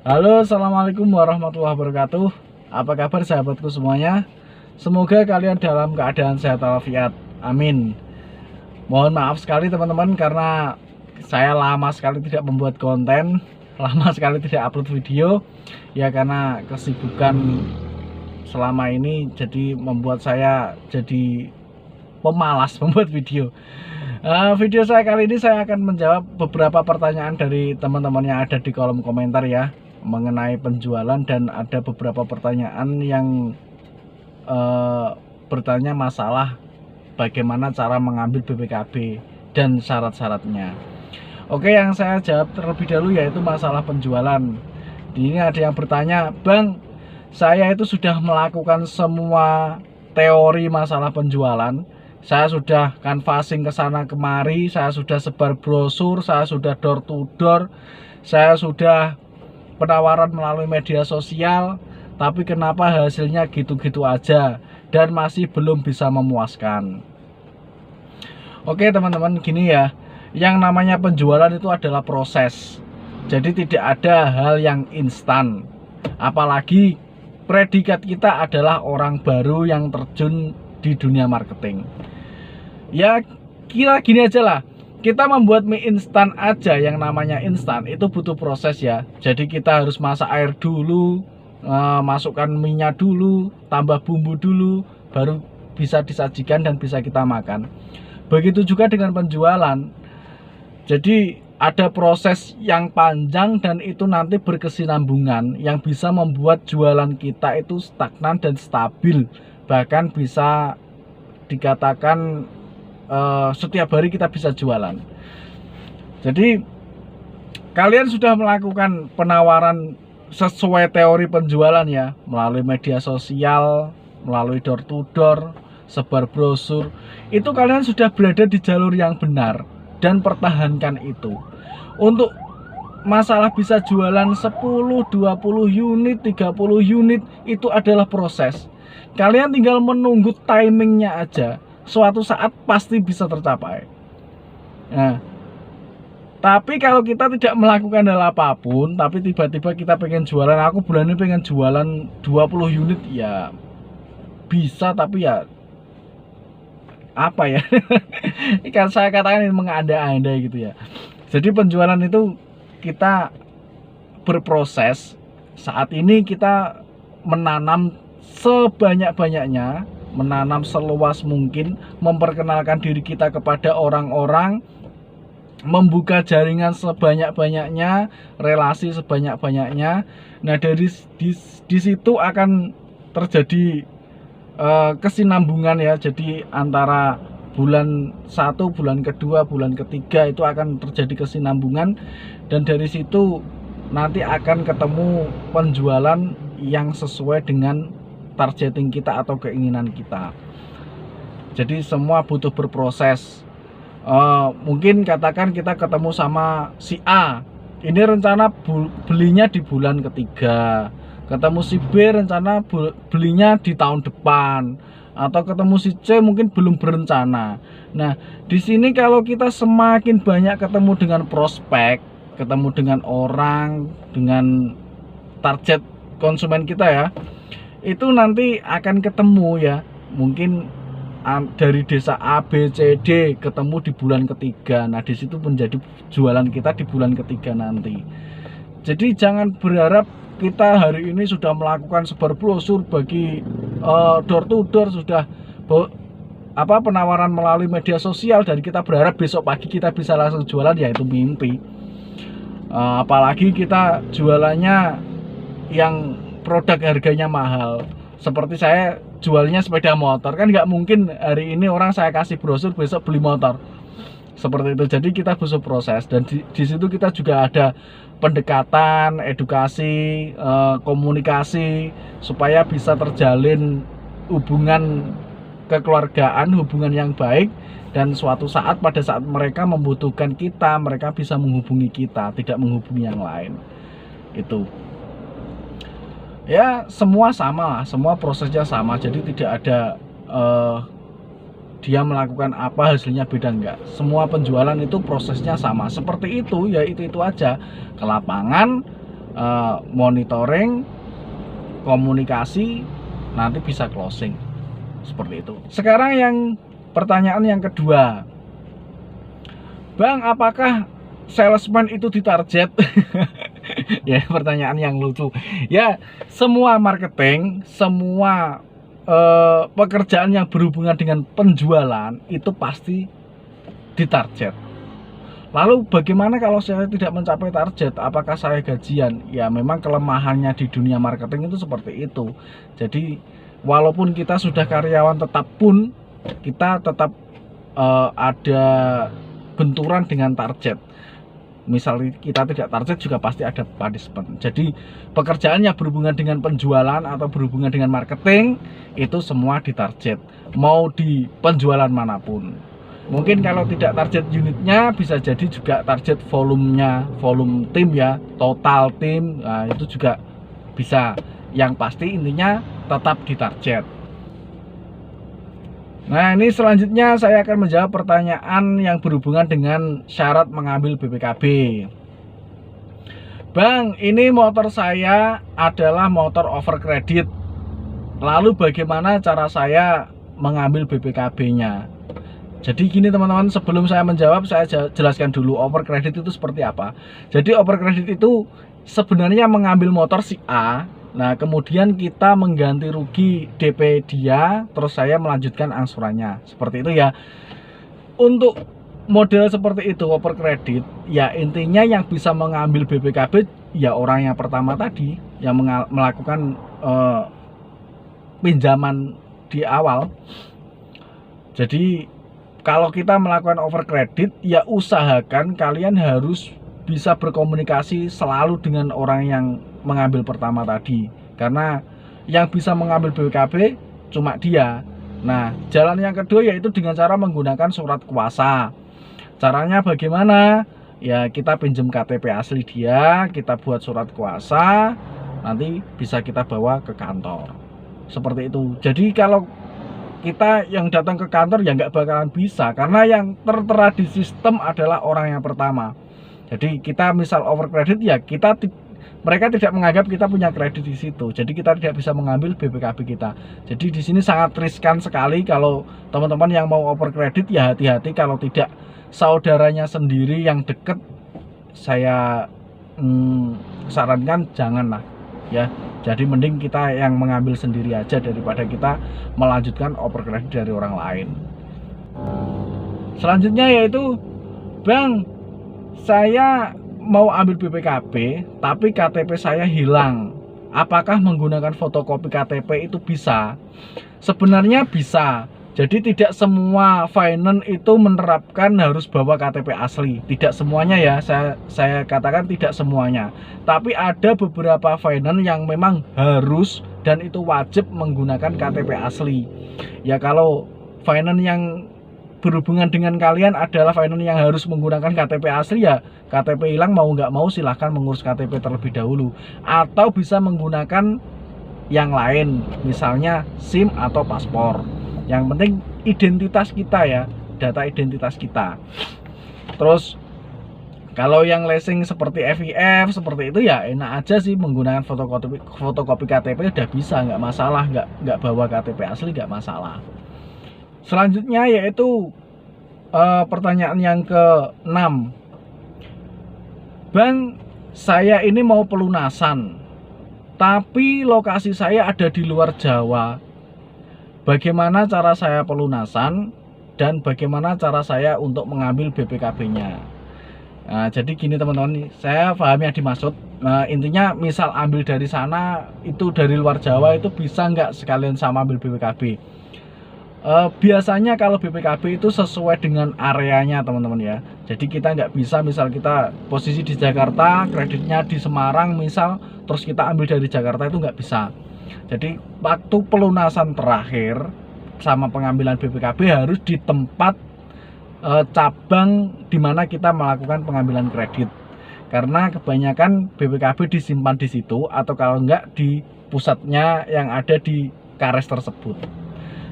Halo, assalamualaikum warahmatullahi wabarakatuh. Apa kabar sahabatku semuanya? Semoga kalian dalam keadaan sehat walafiat. Amin. Mohon maaf sekali teman-teman karena saya lama sekali tidak membuat konten, lama sekali tidak upload video. Ya karena kesibukan selama ini jadi membuat saya jadi pemalas membuat video. Video saya kali ini saya akan menjawab beberapa pertanyaan dari teman-teman yang ada di kolom komentar ya mengenai penjualan, dan ada beberapa pertanyaan yang bertanya masalah bagaimana cara mengambil BPKB dan syarat-syaratnya. Oke, yang saya jawab terlebih dahulu yaitu masalah penjualan. Ini ada yang bertanya, Bang, saya itu sudah melakukan semua teori masalah penjualan. Saya sudah canvassing ke sana kemari, saya sudah sebar brosur, saya sudah door to door, saya sudah penawaran melalui media sosial, tapi kenapa hasilnya gitu-gitu aja dan masih belum bisa memuaskan. Oke teman-teman, gini ya, yang namanya penjualan itu adalah proses. Jadi tidak ada hal yang instan. Apalagi predikat kita adalah orang baru yang terjun di dunia marketing. Ya kira gini aja lah, kita membuat mie instan aja, yang namanya instan itu butuh proses ya. Jadi kita harus masak air dulu, masukkan minyak dulu, tambah bumbu dulu, baru bisa disajikan dan bisa kita makan. Begitu juga dengan penjualan. Jadi ada proses yang panjang dan itu nanti berkesinambungan yang bisa membuat jualan kita itu stagnan dan stabil. Bahkan bisa dikatakan setiap hari kita bisa jualan. Jadi kalian sudah melakukan penawaran sesuai teori penjualan ya, melalui media sosial, melalui door to door, sebar brosur. Itu kalian sudah berada di jalur yang benar dan pertahankan itu. Untuk masalah bisa jualan 10, 20 unit, 30 unit itu adalah proses. Kalian tinggal menunggu timingnya aja. Suatu saat pasti bisa tercapai. Nah, tapi kalau kita tidak melakukan hal apapun, tapi tiba-tiba kita pengen jualan, aku bulan ini pengen jualan 20 unit, ya bisa, tapi ya apa ya? Ikan saya katakan ini mengada-ada gitu ya. Jadi penjualan itu kita berproses. Saat ini kita menanam sebanyak-banyaknya, menanam seluas mungkin, memperkenalkan diri kita kepada orang-orang, membuka jaringan sebanyak-banyaknya, relasi sebanyak-banyaknya. Nah, di situ akan terjadi kesinambungan ya. Jadi antara bulan 1, bulan kedua, bulan ketiga itu akan terjadi kesinambungan, dan dari situ nanti akan ketemu penjualan yang sesuai dengan targeting kita atau keinginan kita. Jadi semua butuh berproses. Mungkin katakan kita ketemu sama si A, ini rencana belinya di bulan ketiga. Ketemu si B, rencana belinya di tahun depan. Atau ketemu si C, mungkin belum berencana. Nah, di sini kalau kita semakin banyak ketemu dengan prospek, ketemu dengan orang, dengan target konsumen kita ya, itu nanti akan ketemu ya. Mungkin dari desa A, B, C, D ketemu di bulan ketiga. Nah, di situ menjadi jualan kita di bulan ketiga nanti. Jadi jangan berharap kita hari ini sudah melakukan sebar brosur bagi door to door, sudah penawaran melalui media sosial, dan kita berharap besok pagi kita bisa langsung jualan, ya itu mimpi. Apalagi kita jualannya yang produk harganya mahal. Seperti saya jualnya sepeda motor, kan nggak mungkin hari ini orang saya kasih brosur besok beli motor. Seperti itu. Jadi kita butuh proses, dan di situ kita juga ada pendekatan, edukasi, komunikasi supaya bisa terjalin hubungan kekeluargaan, hubungan yang baik, dan suatu saat pada saat mereka membutuhkan kita, mereka bisa menghubungi kita, tidak menghubungi yang lain. Itu ya semua sama, semua prosesnya sama. Jadi tidak ada dia melakukan apa hasilnya beda, enggak. Semua penjualan itu prosesnya sama seperti itu, ya itu aja. Ke lapangan monitoring, komunikasi, nanti bisa closing. Seperti itu. Sekarang yang pertanyaan yang kedua, Bang, apakah salesman itu ditarget? Ya, pertanyaan yang lucu. Ya, semua marketing, semua pekerjaan yang berhubungan dengan penjualan itu pasti ditarget. Lalu bagaimana kalau saya tidak mencapai target? Apakah saya gajian? Ya, memang kelemahannya di dunia marketing itu seperti itu. Jadi walaupun kita sudah karyawan tetap pun, kita tetap ada benturan dengan target. Misal kita tidak target juga pasti ada punishment. Jadi pekerjaan yang berhubungan dengan penjualan atau berhubungan dengan marketing itu semua ditarget, mau di penjualan manapun. Mungkin kalau tidak target unitnya, bisa jadi juga target volumenya, volume tim ya, total tim. Nah, itu juga bisa. Yang pasti intinya tetap ditarget. Nah, ini selanjutnya saya akan menjawab pertanyaan yang berhubungan dengan syarat mengambil BPKB. Bang, ini motor saya adalah motor over credit. Lalu bagaimana cara saya mengambil BPKB-nya? Jadi gini teman-teman, sebelum saya menjawab, saya jelaskan dulu over credit itu seperti apa. Jadi over credit itu sebenarnya mengambil motor si A. Nah, kemudian kita mengganti rugi DP dia, terus saya melanjutkan angsurannya. Seperti itu ya. Untuk model seperti itu over credit, ya intinya yang bisa mengambil BPKB ya orang yang pertama tadi, yang melakukan pinjaman di awal. Jadi kalau kita melakukan over credit, ya usahakan kalian harus bisa berkomunikasi selalu dengan orang yang mengambil pertama tadi, karena yang bisa mengambil BPKB cuma dia. Nah, jalan yang kedua yaitu dengan cara menggunakan surat kuasa. Caranya bagaimana? Ya, kita pinjam KTP asli dia, kita buat surat kuasa, nanti bisa kita bawa ke kantor. Seperti itu. Jadi kalau kita yang datang ke kantor ya nggak bakalan bisa, karena yang tertera di sistem adalah orang yang pertama. Jadi kita misal over credit ya mereka tidak menganggap kita punya kredit di situ. Jadi kita tidak bisa mengambil BPKB kita. Jadi di sini sangat riskan sekali kalau teman-teman yang mau over credit, ya hati-hati kalau tidak saudaranya sendiri yang deket, saya sarankan janganlah ya. Jadi mending kita yang mengambil sendiri aja daripada kita melanjutkan over credit dari orang lain. Selanjutnya yaitu, Bang, saya mau ambil BPKB tapi KTP saya hilang. Apakah menggunakan fotokopi KTP itu bisa? Sebenarnya bisa. Jadi tidak semua finance itu menerapkan harus bawa KTP asli. Tidak semuanya ya, saya katakan tidak semuanya. Tapi ada beberapa finance yang memang harus dan itu wajib menggunakan KTP asli. Ya kalau finance yang berhubungan dengan kalian adalah finance yang harus menggunakan KTP asli, ya KTP hilang mau nggak mau silahkan mengurus KTP terlebih dahulu. Atau bisa menggunakan yang lain, misalnya SIM atau paspor. Yang penting identitas kita ya, data identitas kita. Terus kalau yang leasing seperti FIF seperti itu ya enak aja sih, menggunakan fotokopi KTP udah bisa, nggak masalah, nggak bawa KTP asli nggak masalah. Selanjutnya yaitu pertanyaan yang ke-6. Bang, saya ini mau pelunasan tapi lokasi saya ada di luar Jawa. Bagaimana cara saya pelunasan dan bagaimana cara saya untuk mengambil BPKB-nya? Nah, jadi gini teman-teman, saya paham yang dimaksud. Nah, intinya misal ambil dari sana, itu dari luar Jawa, itu bisa nggak sekalian sama ambil BPKB? Biasanya kalau BPKB itu sesuai dengan areanya teman-teman ya. Jadi kita nggak bisa, misal kita posisi di Jakarta, kreditnya di Semarang misal, terus kita ambil dari Jakarta, itu nggak bisa. Jadi waktu pelunasan terakhir sama pengambilan BPKB harus di tempat cabang di mana kita melakukan pengambilan kredit. Karena kebanyakan BPKB disimpan di situ, atau kalau enggak di pusatnya yang ada di Kares tersebut.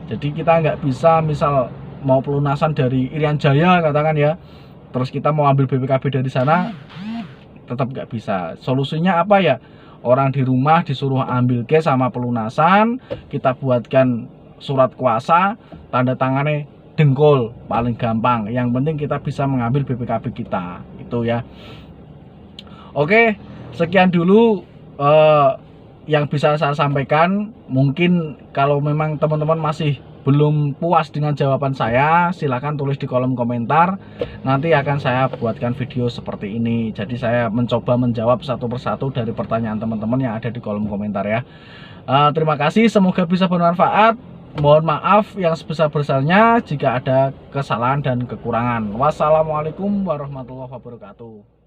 Jadi kita nggak bisa misal mau pelunasan dari Irian Jaya katakan ya, terus kita mau ambil BPKB dari sana, tetap nggak bisa. Solusinya apa ya? Orang di rumah disuruh ambil cash sama pelunasan, kita buatkan surat kuasa, tanda tangannya dengkul, paling gampang. Yang penting kita bisa mengambil BPKB kita, itu ya. Oke, sekian dulu yang bisa saya sampaikan. Mungkin kalau memang teman-teman masih belum puas dengan jawaban saya, silahkan tulis di kolom komentar. Nanti akan saya buatkan video seperti ini. Jadi saya mencoba menjawab satu persatu dari pertanyaan teman-teman yang ada di kolom komentar ya. Terima kasih, semoga bisa bermanfaat. Mohon maaf yang sebesar-besarnya jika ada kesalahan dan kekurangan. Wassalamualaikum warahmatullahi wabarakatuh.